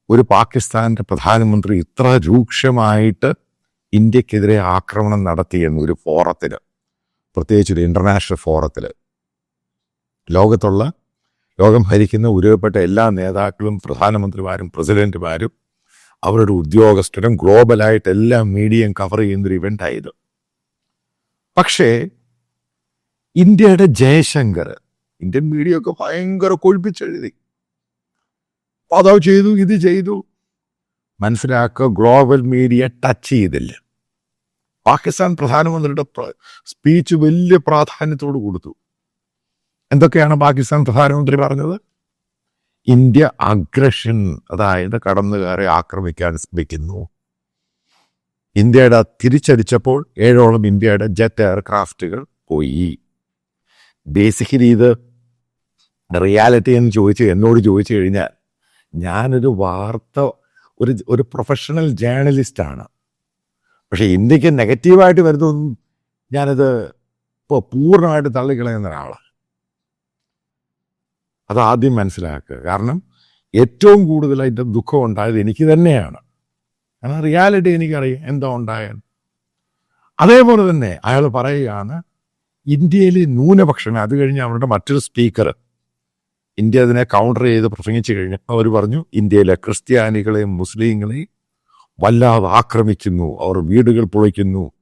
ഒരു പാകിസ്ഥാന്റെ പ്രധാനമന്ത്രി ഇത്ര രൂക്ഷമായിട്ട് ഇന്ത്യക്കെതിരെ ആക്രമണം നടത്തിയെന്ന് ഒരു ഫോറത്തിൽ, പ്രത്യേകിച്ച് ഒരു ഇന്റർനാഷണൽ ഫോറത്തിൽ, ലോകം ഭരിക്കുന്ന ഉരുവപ്പെട്ട എല്ലാ നേതാക്കളും, പ്രധാനമന്ത്രിമാരും പ്രസിഡന്റുമാരും അവരുടെ ഉദ്യോഗസ്ഥരും ഗ്ലോബലായിട്ട് എല്ലാ മീഡിയയും കവർ ചെയ്യുന്നൊരു ഇവൻ്റായത്. പക്ഷേ ഇന്ത്യയുടെ ജയശങ്കർ ഇന്ത്യൻ മീഡിയ ഒക്കെ ഭയങ്കര കൊഴിപ്പിച്ചെഴുതി, അതോ ചെയ്തു ഇത് ചെയ്തു. മനസ്സിലാക്കുക, ഗ്ലോബൽ മീഡിയ ടച്ച് ചെയ്തില്ല. പാകിസ്ഥാൻ പ്രധാനമന്ത്രിയുടെ സ്പീച്ച് വലിയ പ്രാധാന്യത്തോട് കൊടുത്തു. എന്തൊക്കെയാണ് പാകിസ്ഥാൻ പ്രധാനമന്ത്രി പറഞ്ഞത്? ഇന്ത്യ അഗ്രഷൻ, അതായത് കടന്നുകയറി ആക്രമിക്കാൻ ശ്രമിക്കുന്നു. ഇന്ത്യയുടെ തിരിച്ചടിച്ചപ്പോൾ 7ഓളം ഇന്ത്യയുടെ ജെറ്റ് എയർക്രാഫ്റ്റുകൾ പോയി. ബേസിക്കലി ഇത് റിയാലിറ്റി എന്ന് എന്നോട് ചോദിച്ചു കഴിഞ്ഞാൽ, ഞാനൊരു ഒരു പ്രൊഫഷണൽ ജേർണലിസ്റ്റാണ്. പക്ഷെ ഇന്ത്യക്ക് നെഗറ്റീവായിട്ട് വരുന്നതൊന്നും ഞാനത് ഇപ്പോൾ പൂർണ്ണമായിട്ട് തള്ളിക്കളയുന്ന ഒരാളാണ്. അതാദ്യം മനസ്സിലാക്കുക. കാരണം ഏറ്റവും കൂടുതൽ അതിൻ്റെ ദുഃഖം ഉണ്ടായത് എനിക്ക് തന്നെയാണ്. കാരണം റിയാലിറ്റി എനിക്കറിയാം എന്താ ഉണ്ടായത്. അതേപോലെ തന്നെ അയാൾ പറയുകയാണ്, ഇന്ത്യയിലെ ന്യൂനപക്ഷങ്ങൾ, അത് കഴിഞ്ഞ് അവരുടെ മറ്റൊരു സ്പീക്കർ ഇന്ത്യ അതിനെ കൗണ്ടർ ചെയ്ത് പ്രസംഗിച്ചു കഴിഞ്ഞു. അവർ പറഞ്ഞു, ഇന്ത്യയിലെ ക്രിസ്ത്യാനികളെയും മുസ്ലിങ്ങളെയും വല്ലാതെ ആക്രമിക്കുന്നു, അവർ വീടുകൾ പൊളിക്കുന്നു,